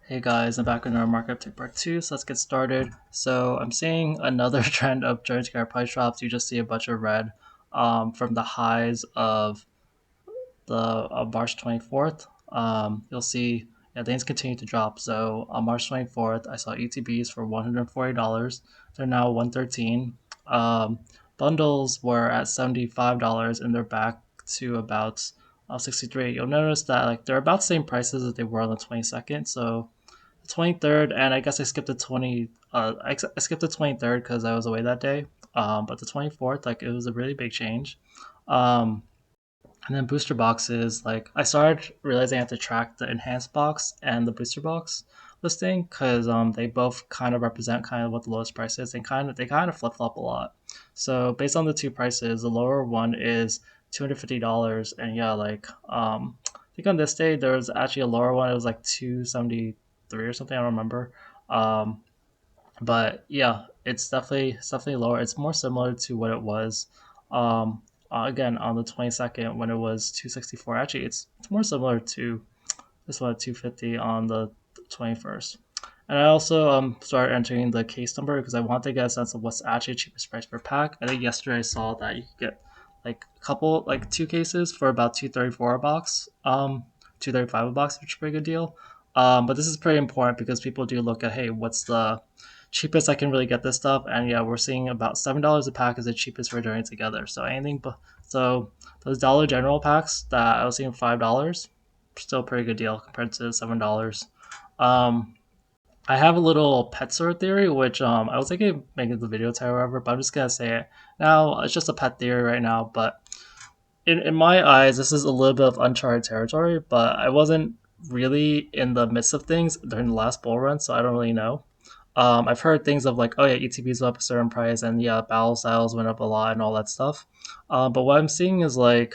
Hey guys, I'm back in our market update part 2, so let's get started. So I'm seeing another trend of joint scare price drops. You just see a bunch of red from the highs of the March 24th. You'll see things continue to drop. So on March 24th, I saw ETBs for $140. They're now 113. Bundles were at $75 and they're back to about 63. You'll notice that like they're about the same prices as they were on the 22nd. So 23rd, and I guess I skipped the 20. I skipped the 23rd because I was away that day. But the 24th, like it was a really big change. Um, and then booster boxes, like I started realizing I have to track the enhanced box and the booster box listing because they both kind of represent kind of what the lowest price is. They kind of flip flop a lot. So based on the two prices, the lower one is $250, and yeah, I think on this day there was actually a lower one. It was like 273 or something. I don't remember. Um, but yeah, it's definitely lower. It's more similar to what it was. Again on the 22nd when it was 264. Actually, it's more similar to this one at 250 on the 21st. And I also started entering the case number because I want to get a sense of what's actually the cheapest price per pack. I think yesterday I saw that you could get like a couple, like two cases for about 234 a box, 235 a box, which is a pretty good deal. But this is pretty important because people do look at, hey, what's the cheapest I can really get this stuff? And yeah, we're seeing about $7 a pack is the cheapest we're doing together. So anything, so those Dollar General packs that I was seeing $5, still a pretty good deal compared to $7. Um, I have a little pet store theory, which I was thinking of making the video title, however, but I'm just gonna say it now. It's just a pet theory right now, but in my eyes, this is a little bit of uncharted territory. But I wasn't really in the midst of things during the last bull run, so I don't really know. I've heard things of like, oh yeah, ETBs went up a certain price, and yeah, battle styles went up a lot, and all that stuff. But what I'm seeing is like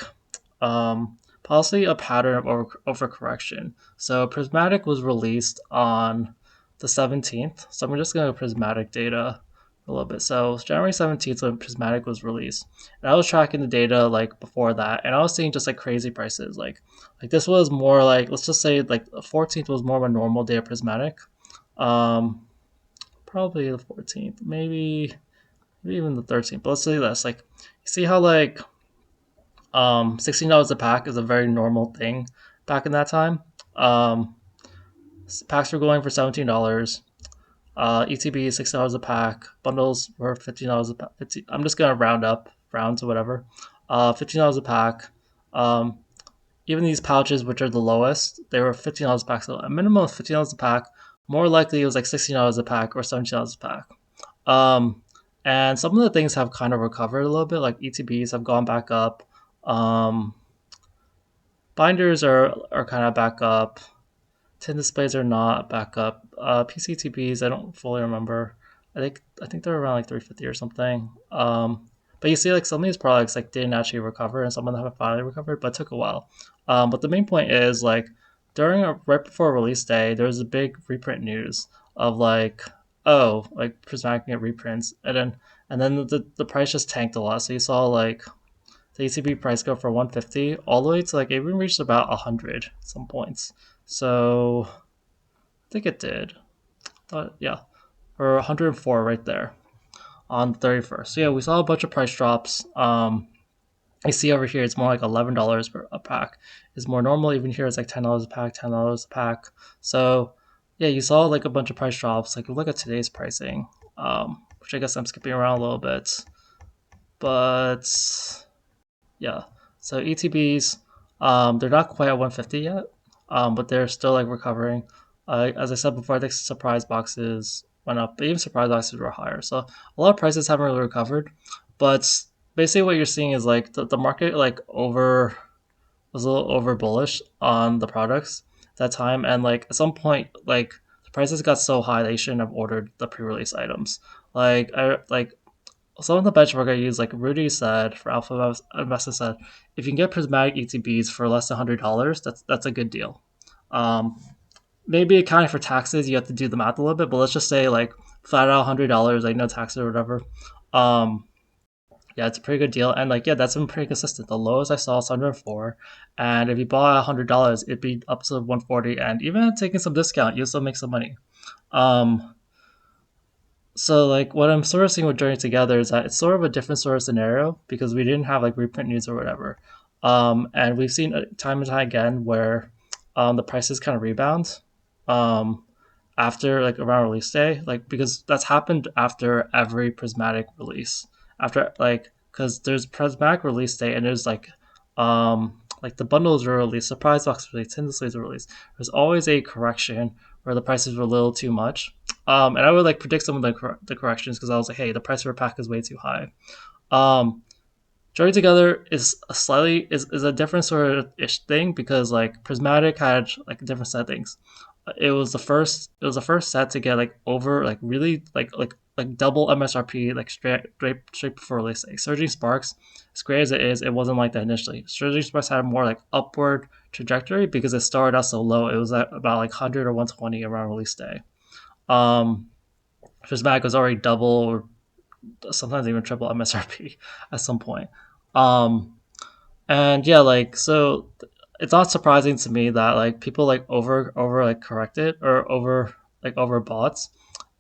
possibly a pattern of overcorrection. So Prismatic was released on the 17th. So I'm just going to Prismatic data a little bit. So January 17th when Prismatic was released, and I was tracking the data like before that, and I was seeing just like crazy prices. Like this was more like, let's just say like the 14th was more of a normal day of Prismatic. Um, Probably the 14th, maybe even the 13th. But let's say this, like you see how like $16 a pack is a very normal thing back in that time. Um, Packs were going for $17. ETB is $6 a pack. Bundles were $15 a pack. I'm just gonna round to whatever. $15 a pack. Um, Even these pouches, which are the lowest, they were $15 a pack. So a minimum of $15 a pack. More likely, it was like $16 a pack or $17 a pack. Um, and some of the things have kind of recovered a little bit. Like ETBs have gone back up. Um, Binders are kind of back up. Tin displays are not back up. PCTBs, I don't fully remember. I think they're around like 350 or something. But you see, like some of these products like didn't actually recover, and some of them have finally recovered, but it took a while. But the main point is like right before release day, there was a big reprint news of like, oh, like Prismatic can get reprints, and then the price just tanked a lot. So you saw like the ECB price go from 150 all the way to like it even reached about 100 at some points. So I think it did. Yeah, or 104 right there on the 31st. So yeah, we saw a bunch of price drops. I see over here it's more like $11 per a pack. It's more normal. Even here it's like $10 a pack, $10 a pack. So yeah, you saw like a bunch of price drops. Like look at today's pricing, which I guess I'm skipping around a little bit, but yeah. So ETBs, they're not quite at 150 yet, but they're still like recovering. As I said before, I think surprise boxes went up, but even surprise boxes were higher. So a lot of prices haven't really recovered, but basically what you're seeing is like the market like over was a little over bullish on the products at that time, and like at some point like the prices got so high they shouldn't have ordered the pre-release items. Like some of the benchmark I use, like Rudy said for Alpha Investor said, if you can get prismatic ETBs for less than $100, that's a good deal. Um, Maybe accounting for taxes, you have to do the math a little bit, but let's just say like flat out $100, like no taxes or whatever. Um, Yeah, it's a pretty good deal, and like yeah, that's been pretty consistent. The lowest I saw is 104, and if you bought $100, it'd be up to 140, and even taking some discount, you still make some money. Um, so like what I'm sort of seeing with Journey Together is that it's sort of a different sort of scenario because we didn't have like reprint news or whatever, and we've seen time and time again where the prices kind of rebound. Um, After like around release day, like because that's happened after every Prismatic release. After like because there's Prismatic release day and there's like the bundles are released, surprise box release, Tinted Slates are released. There's always a correction where the prices were a little too much. And I would like predict some of the corrections because I was like, hey, the price per pack is way too high. Um, Journey Together is a slightly is a different sort of ish thing because like Prismatic had like different settings. It was the first set to get like over like really like double MSRP like straight before release. Like Surging Sparks, as great as it is, it wasn't like that initially. Surging Sparks had a more like upward trajectory because it started out so low. It was at about like 100 or 120 around release day. Um, Prismatic was already double or sometimes even triple MSRP at some point. Um, and yeah, like so it's not surprising to me that like people like over like corrected or over bots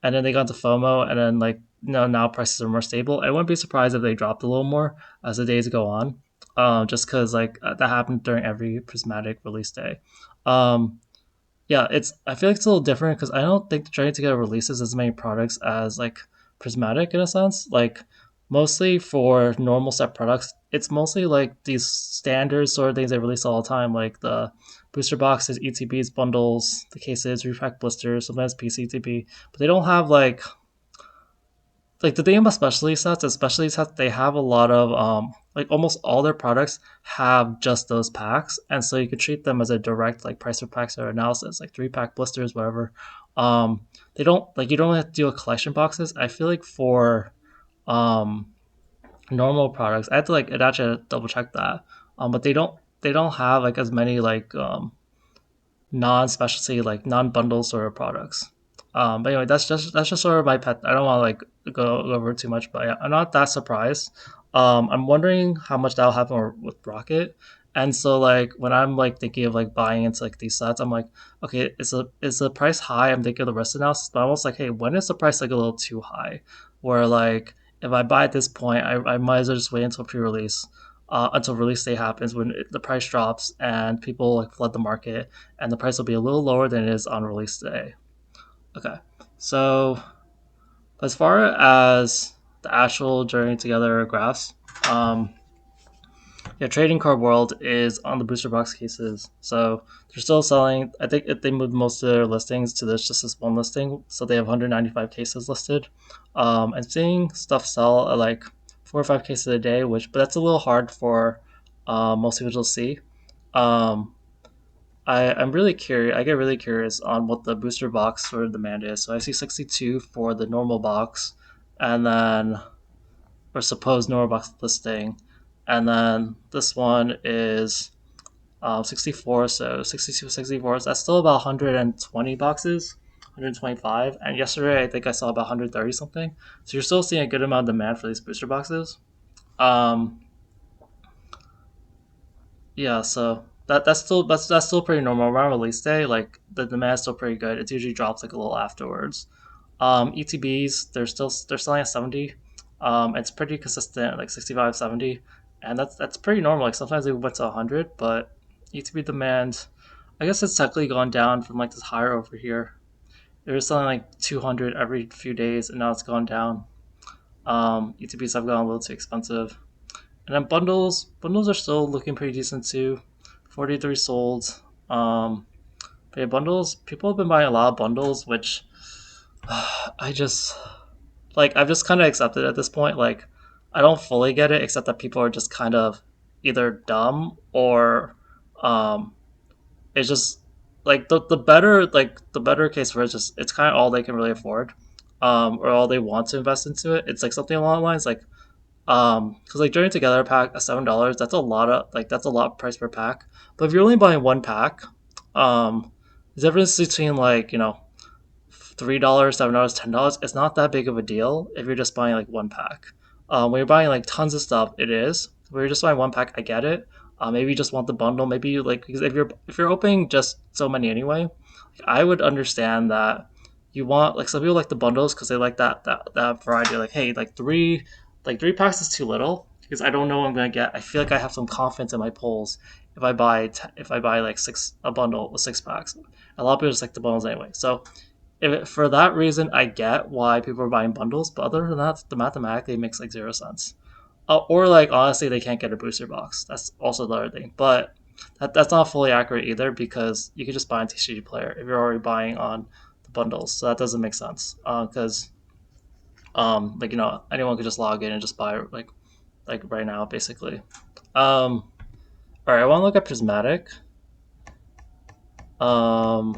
and then they got into FOMO and then like now prices are more stable. I wouldn't be surprised if they dropped a little more as the days go on. Just because like that happened during every Prismatic release day. Um, yeah, it's I feel like it's a little different because I don't think Journey Together releases as many products as like Prismatic in a sense. Like mostly for normal set products, it's mostly like these standard sort of things they release all the time, like the booster boxes, ETBs, bundles, the cases, repack blisters, sometimes PCTB, but they don't have like the thing about specialty sets, they have a lot of like almost all their products have just those packs, and so you could treat them as a direct like price per packs or analysis, like 3 pack blisters, whatever. They don't like you don't have to deal with collection boxes. I feel like for um normal products, I had to like I'd actually double check that. But they don't have like as many like non-specialty like non-bundle sort of products. But anyway, that's just sort of my pet. I don't want to like go over too much, but yeah, I'm not that surprised. I'm wondering how much that'll happen with Rocket. And so like when I'm like thinking of like buying into like these sets, I'm like, okay, is the price high? I'm thinking of the rest analysis, but I'm almost like, hey, when is the price like a little too high? Where like if I buy at this point, I might as well just wait until pre-release, until release day happens when the price drops and people like flood the market and the price will be a little lower than it is on release day. Okay, so as far as the actual Journey Together graphs, um, yeah, Trading Card World is on the booster box cases, so they're still selling. I think they moved most of their listings to this just this one listing, so they have 195 cases listed. I'm seeing stuff sell at like 4 or 5 cases a day, but that's a little hard for most people to see. Um, I'm really curious. I get really curious on what the booster box sort of demand is. So I see 62 for the normal box, and then or supposed normal box listing, and then this one is 64. So 62, 64. So that's still about 120 boxes, 125. And yesterday I think I saw about 130 something. So you're still seeing a good amount of demand for these booster boxes. Um, Yeah, so that's still pretty normal around release day. Like the demand's still pretty good. It usually drops like a little afterwards. ETBs they're selling at 70. It's pretty consistent like 65, 70, and that's pretty normal. Like sometimes they went to 100, but ETB demand, I guess it's technically gone down from like this higher over here. It was selling like 200 every few days, and now it's gone down. ETBs have gone a little too expensive. And then bundles are still looking pretty decent too. 43 sold. But yeah, bundles, people have been buying a lot of bundles, which I just like I've just kind of accepted at this point. Like I don't fully get it, except that people are just kind of either dumb or um it's just like the better case for it's kind of all they can really afford. Or all they want to invest into it. It's like something along the lines like because like Journey Together pack at $7, that's a lot price per pack. But if you're only buying one pack, the difference between like $3, $7, $10, it's not that big of a deal if you're just buying like one pack. When you're buying like tons of stuff, it is. When you're just buying one pack, I get it. Maybe you just want the bundle. Maybe you like because if you're opening just so many anyway, I would understand that you want like some people like the bundles because they like that variety. Like hey, like three packs is too little because I don't know what I'm gonna get. I feel like I have some confidence in my polls if I buy like a bundle with 6 packs. A lot of people just like the bundles anyway. So for that reason, I get why people are buying bundles. But other than that, the mathematically it makes like 0 cents. Or like honestly, they can't get a booster box. That's also the other thing. But that's not fully accurate either because you can just buy a TCG player if you're already buying on the bundles. So that doesn't make sense because like anyone could just log in and just buy like right now basically. Um, all right, I want to look at Prismatic. Um,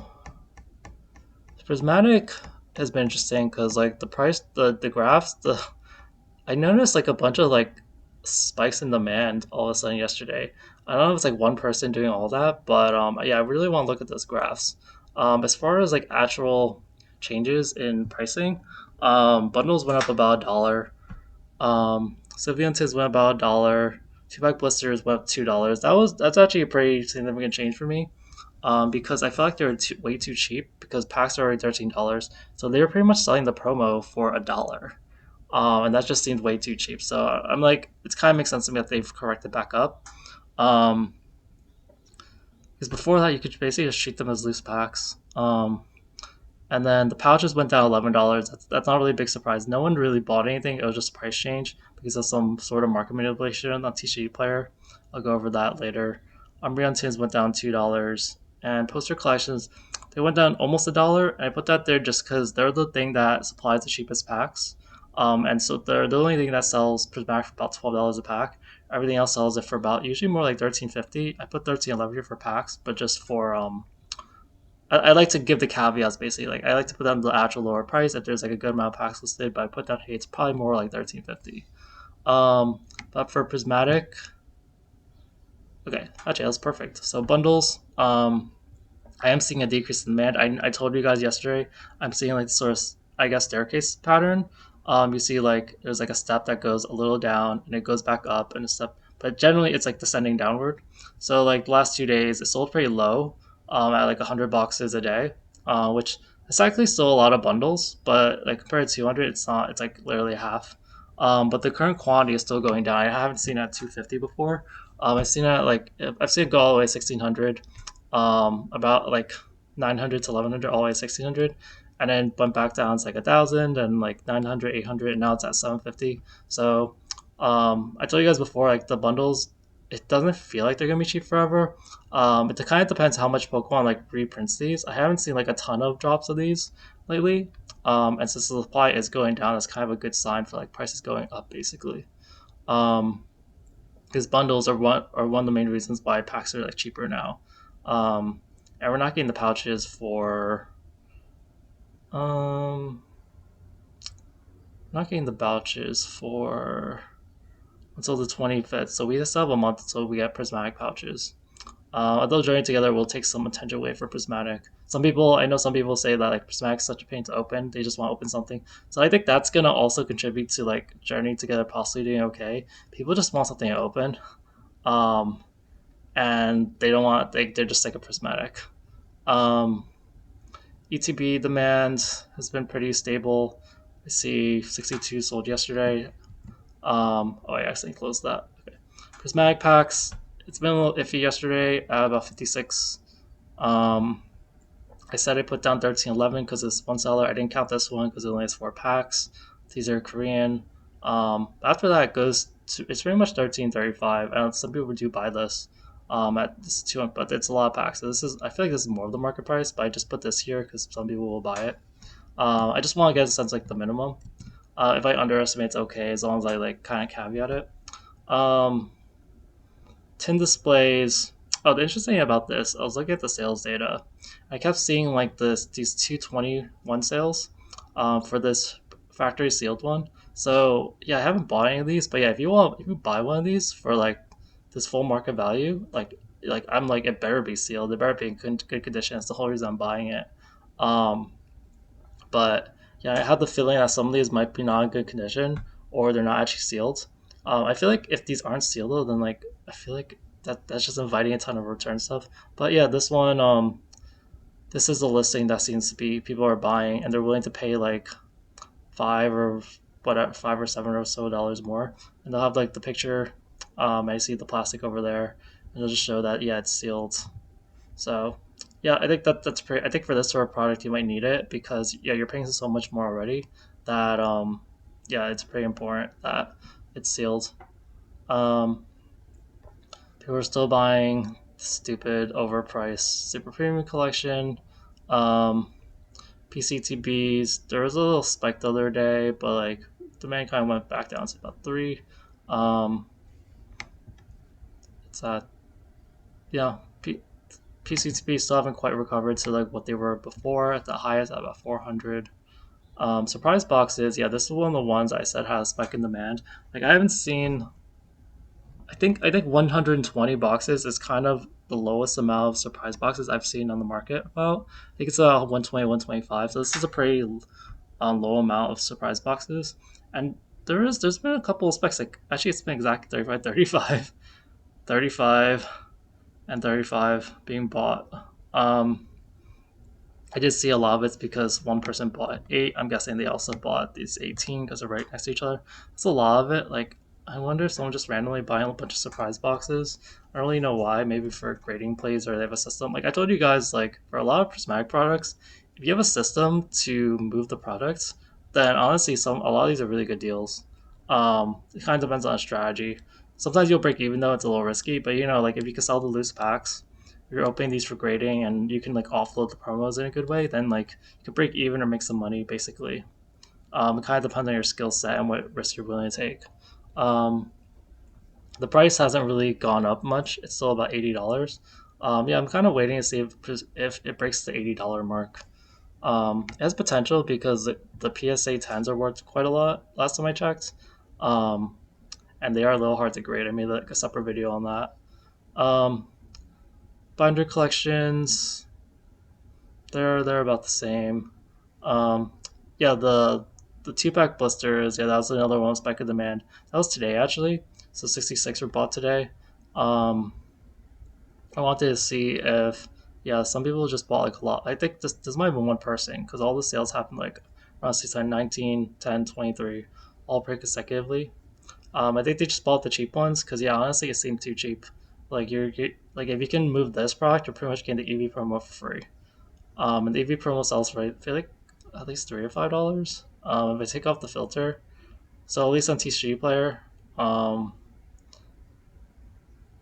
Prismatic has been interesting because like the price, the graphs, the I noticed like a bunch of like spikes in demand all of a sudden yesterday. I don't know if it's like one person doing all that, but yeah, I really want to look at those graphs. As far as like actual changes in pricing, bundles went up about $1. Sylviantes went about $1. Two pack blisters went up $2. That's actually a pretty significant change for me. Because I feel like they're way too cheap because packs are already $13, so they were pretty much selling the promo for $1. And that just seemed way too cheap. So I'm like, it kind of makes sense to me that they've corrected back up. Um, because before that, you could basically just treat them as loose packs. And then the pouches went down $11. That's not really a big surprise. No one really bought anything. It was just a price change because of some sort of market manipulation on TCG player. I'll go over that later. Umbreon tins went down $2, and poster collections they went down almost $1. And I put that there just because they're the thing that supplies the cheapest packs. And so they're the only thing that sells Prismatic for about $12 a pack. Everything else sells it for about usually more like $13.50. I put $13.11 here for packs, but just for I like to give the caveats basically. Like I like to put down the actual lower price if there's like a good amount of packs listed, but I put down hey, it's probably more like $13.50. But for Prismatic, okay, actually that's perfect. So bundles, I am seeing a decrease in demand. I told you guys yesterday, I'm seeing like sort of I guess staircase pattern. You see like there's like a step that goes a little down and it goes back up and a step, but generally it's like descending downward. So like the last 2 days it sold pretty low, at like 100 boxes a day, which it's actually still a lot of bundles, but like compared to 200, it's not. It's like literally half. But the current quantity is still going down. I haven't seen it at 250 before. I've seen it like I've seen it go all the way 1600, about like 900 to 1100, all the way to 1600, and then went back down to like 1,000 and like 900, 800, and now it's at 750. So I told you guys before, like the bundles, it doesn't feel like they're gonna be cheap forever. It kind of depends how much Pokemon like reprints these. I haven't seen like a ton of drops of these lately, and since the supply is going down, it's kind of a good sign for like prices going up, basically. Um, because bundles are one of the main reasons why packs are like cheaper now. And we're not getting the pouches for um, not getting the pouches for until the 25th. So we still have a month until we get prismatic pouches. Although joining together will take some attention away for prismatic. I know some people say that like prismatic is such a pain to open. They just want to open something. So I think that's gonna also contribute to like journeying together possibly doing okay. People just want something to open. Um, and they don't want they're just like a prismatic. Um, ETB demand has been pretty stable. I see 62 sold yesterday. I accidentally closed that. Okay. Prismatic packs, it's been a little iffy yesterday at about 56. Um, I said I put down 1311 because it's one seller. I didn't count this one because it only has 4 packs. These are Korean. After that, it goes to it's pretty much 1335. And some people do buy this at this 200, but it's a lot of packs. So I feel like this is more of the market price, but I just put this here because some people will buy it. I just want to get a sense like the minimum. If I underestimate, it's okay as long as I like kind of caveat it. Um, tin displays. Oh, the interesting thing about this, I was looking at the sales data. I kept seeing like these 221 sales, for this factory sealed one. So yeah, I haven't bought any of these, but yeah, if you buy one of these for like this full market value, like I'm like it better be sealed. It better be in good condition. That's the whole reason I'm buying it. Um, but yeah, I have the feeling that some of these might be not in good condition, or they're not actually sealed. I feel like if these aren't sealed though, then like I feel like that's just inviting a ton of return stuff. But yeah, this one, this is a listing that seems to be people are buying and they're willing to pay like five or whatever, 5 or 7 or so dollars more, and they'll have like the picture. I see the plastic over there, and they'll just show that yeah, it's sealed. So yeah, I think that's pretty. I think for this sort of product, you might need it because yeah, you're paying so much more already that yeah, it's pretty important that it's sealed. Um, People are still buying stupid overpriced super premium collection. Um, PCTBs. There was a little spike the other day, but like demand kind of went back down to about three. Um, it's at yeah, PCTB still haven't quite recovered to like what they were before. At the highest, at about 400. Surprise boxes, yeah, this is one of the ones I said has spike in demand. Like I haven't seen. I think 120 boxes is kind of the lowest amount of surprise boxes I've seen on the market. About I think it's a 120, 125. So this is a pretty low amount of surprise boxes, and there's been a couple of specs like actually it's been exactly 35, 35, 35, and 35 being bought. Um, I did see a lot of it's because one person bought eight. I'm guessing they also bought these 18 because they're right next to each other. That's a lot of it. Like, I wonder if someone just randomly buying a bunch of surprise boxes. I don't really know why. Maybe for grading plays or they have a system. Like I told you guys, like for a lot of Prismatic products, if you have a system to move the products, then honestly, a lot of these are really good deals. It kind of depends on a strategy. Sometimes you'll break even though it's a little risky, but you know, like if you can sell the loose packs, you're opening these for grading and you can like offload the promos in a good way, then like you can break even or make some money basically. It kind of depends on your skill set and what risk you're willing to take. Um, the price hasn't really gone up much. It's still about $80. Yeah, I'm kind of waiting to see if it breaks the $80 mark. It has potential because the PSA 10s are worth quite a lot last time I checked. Um, and they are a little hard to grade. I made like a separate video on that. Um, Binder collections, they're about the same. Um, yeah, the two pack blisters. Yeah, that was another one spike of demand. That was today actually. So 66 were bought today. Um, I wanted to see if yeah, some people just bought like a lot. I think this might have been one person because all the sales happened like around 6, 19, 10, 23, all pretty consecutively. I think they just bought the cheap ones because yeah, honestly, it seemed too cheap. Like like if you can move this product, you're pretty much getting the EV promo for free. And the EV promo sells for I feel like at least $3 or $5. If I take off the filter, so at least on TCG Player, um,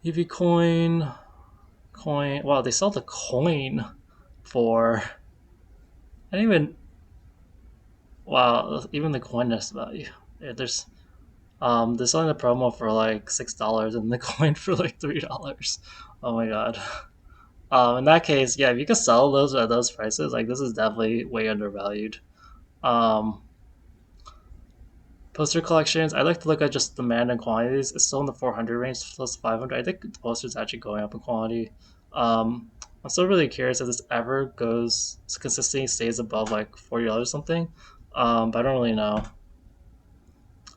EV coin. Wow, they sell the coin for. I didn't even. Wow, even the coin has value. Yeah, they're selling the promo for like $6 and the coin for like $3. Oh my god. In that case, yeah, if you could sell those at those prices, like this is definitely way undervalued. Um, Poster collections, I like to look at just demand and quantities. It's still in the 400 range, plus 500. I think the poster's actually going up in quantity. I'm still really curious if this ever goes consistently stays above like $40 or something. But I don't really know.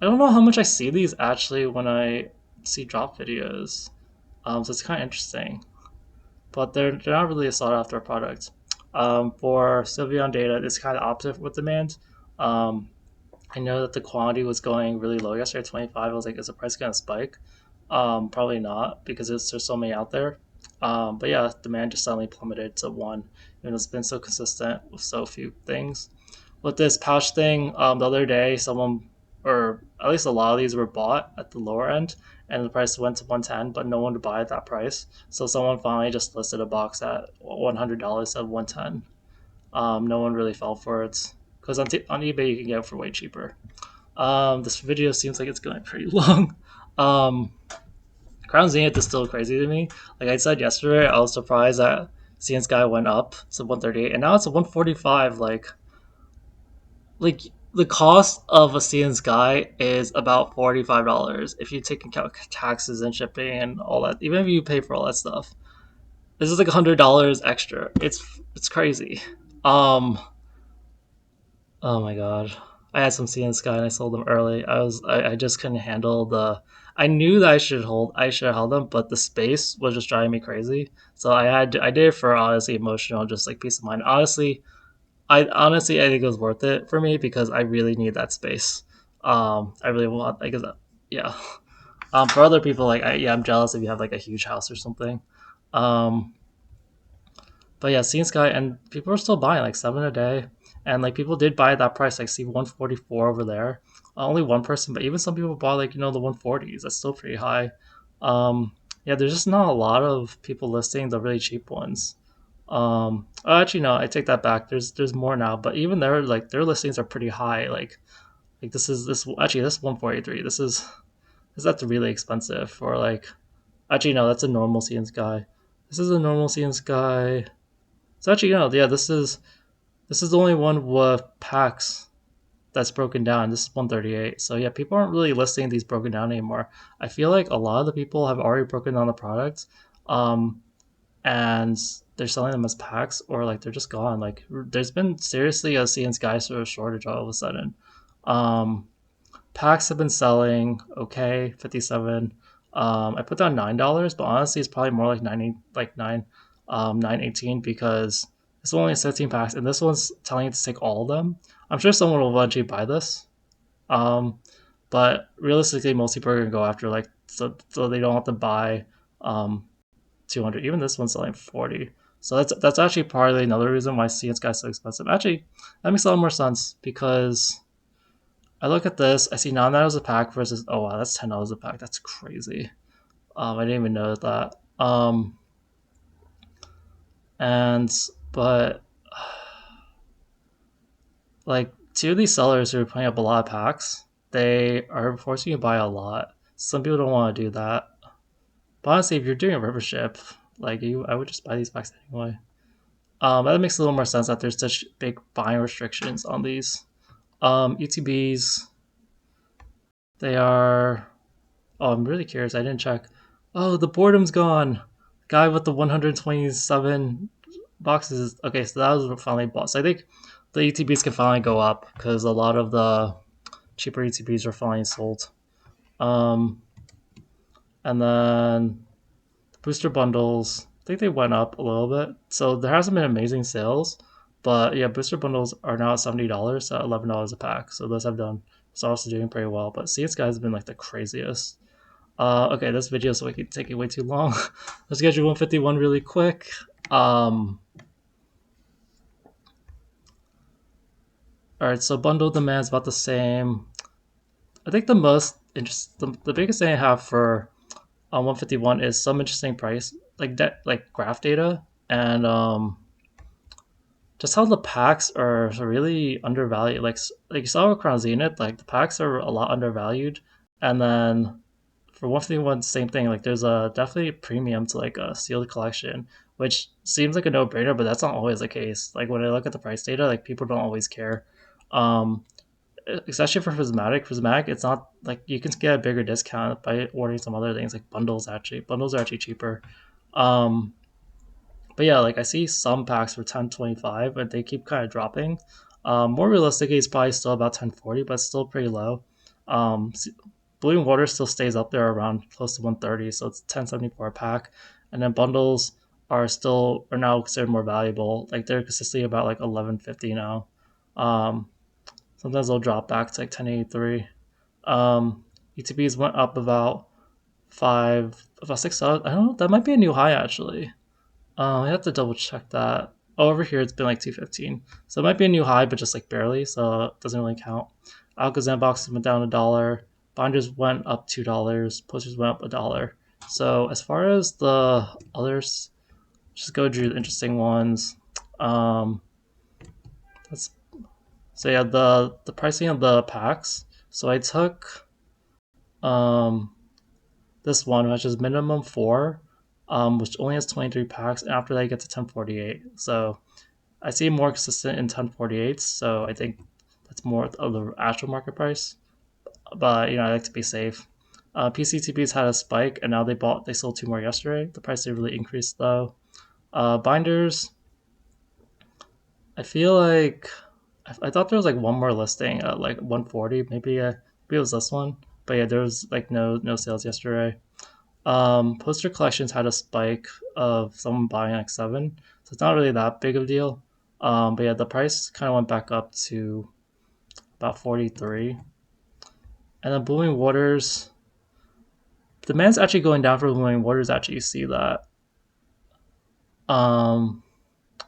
I don't know how much I see these actually when I see drop videos. So it's kind of interesting, but they're not really a sought after product. For Sylveon data, it's kind of opposite with demand. Um, I know that the quantity was going really low yesterday at 25. I was like, is the price going to spike? Probably not because there's so many out there. But yeah, demand just suddenly plummeted to one. And it's been so consistent with so few things. With this pouch thing, the other day, someone, or at least a lot of these were bought at the lower end, and the price went to 110, but no one would buy at that price. So someone finally just listed a box at $100 at 110. No one really fell for it because on eBay you can get it for way cheaper. This video seems like it's going pretty long. Um, Crown Zenith is still crazy to me. Like I said yesterday, I was surprised that Zenith Sky went up to 138, and now it's a 145. Like the cost of a Zenith Sky is about $45 if you take into account taxes and shipping and all that. Even if you pay for all that stuff, this is like $100 extra. It's crazy. Um, oh my god. I had some CN Sky and I sold them early. I just couldn't handle the. I knew that I should have held them, but the space was just driving me crazy. So I did it for honestly emotional, just like peace of mind. I think it was worth it for me because I really need that space. I really want like yeah. For other people, yeah, I'm jealous if you have like a huge house or something. Um, but yeah, seeing Sky and people are still buying like 7 a day, and like people did buy at that price. Like see 144 over there. Only one person, but even some people bought like the 140s. That's still pretty high. Um, yeah, there's just not a lot of people listing the really cheap ones. Actually, no, I take that back. There's more now, but even their listings are pretty high. Like this actually this 143. That's really expensive for like. Actually, no, that's a normal Seeing Sky. This is a normal Seeing Sky. So actually, yeah, this is the only one with packs that's broken down. This is 138. So yeah, people aren't really listing these broken down anymore. I feel like a lot of the people have already broken down the products, um, and they're selling them as packs or like they're just gone. Like there's been seriously a Seeing Sky sort of shortage all of a sudden. Um, Packs have been selling okay, 57. I put down $9, but honestly, it's probably more like 90, like 918 because it's only 16 packs, and this one's telling you to take all of them. I'm sure someone will eventually buy this, um, but realistically, most people are gonna go after like so they don't have to buy 200. Even this one's selling 40. So that's actually probably another reason why CS guy's so expensive. Actually, that makes a lot more sense because I look at this, I see $9 a pack versus oh wow, that's $10 a pack. That's crazy. I didn't even know that. And but like two of these sellers who are putting up a lot of packs, they are forcing you to buy a lot. Some people don't want to do that. But honestly, if you're doing a river ship, I would just buy these packs anyway. That makes a little more sense that there's such big buying restrictions on these. ETBs, they are. Oh, I'm really curious. I didn't check. Oh, the boredom's gone. Guy with the 127 boxes. Okay, so that was finally bought. So I think the ETBs can finally go up because a lot of the cheaper ETBs are finally sold. Um, and then booster bundles, I think they went up a little bit. So there hasn't been amazing sales, but yeah, booster bundles are now at $70, so $11 a pack. So those have done. It's also doing pretty well. But CS guys have been like the craziest. Okay, this video is like taking way too long. Let's get you 151 really quick. All right, so bundle demand's about the same. I think the biggest thing I have for 151 is some interesting price, like graph data, and just how the packs are really undervalued. Like you saw with Crown Zenith, like the packs are a lot undervalued, and then for 151, same thing. Like there's a definitely a premium to like a sealed collection, which seems like a no brainer, but that's not always the case. Like when I look at the price data, like people don't always care. Um, Especially for Prismatic, it's not like you can get a bigger discount by ordering some other things like bundles. Actually, bundles are actually cheaper. Um, but yeah, like I see some packs for 1025, but they keep kind of dropping. More realistically, it's probably still about 1040, but still pretty low. Um, Blue and Water still stays up there around close to 130, so it's 1074 a pack. And then bundles are now considered more valuable. Like they're consistently about like 1150 now. Um, Sometimes they'll drop back to like 1083. ETBs went up about 6. I don't know. That might be a new high actually. I have to double check that. Oh, over here it's been like 215, so it might be a new high, but just like barely, so it doesn't really count. Alakazam boxes went down $1. Binders went up $2. Posters went up $1. So as far as the others, just go through the interesting ones. Um, that's so yeah, the pricing of the packs. So I took um this one, which is minimum four, which only has 23 packs, and after that you get to 1048. So I see more consistent in 1048s, so I think that's more of the actual market price. But I like to be safe. PCTPs had a spike, and now they sold two more yesterday. The price did really increased though. Binders, I feel like I thought there was like one more listing at like 140, maybe. Maybe it was this one, but yeah, there was like no sales yesterday. Poster collections had a spike of someone buying like seven, so it's not really that big of a deal. But yeah, the price kind of went back up to about 43, and then Blooming Waters, demand's actually going down for Blooming Waters. Actually, you see that. Um,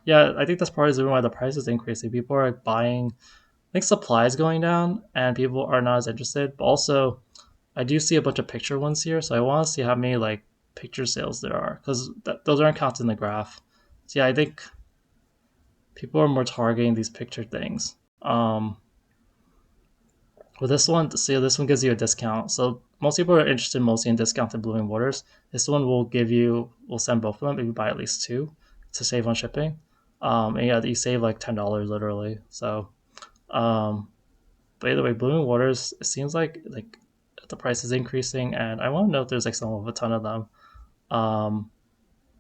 yeah, I think that's part of the reason why the price is increasing. People are like buying. I think supply is going down, and people are not as interested. But also, I do see a bunch of picture ones here, so I want to see how many like picture sales there are because those aren't counted in the graph. So yeah, I think people are more targeting these picture things. With this one, see, this one gives you a discount. So most people are interested mostly in discounted Blooming Waters. This one will send both of them if you buy at least two to save on shipping. And yeah, you save like $10 literally. So, um, but either way, Blooming Waters, it seems like the price is increasing, and I want to know if there's like some of a ton of them. Um,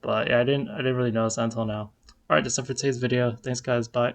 but yeah, I didn't really notice that until now. All right, that's it for today's video. Thanks, guys. Bye.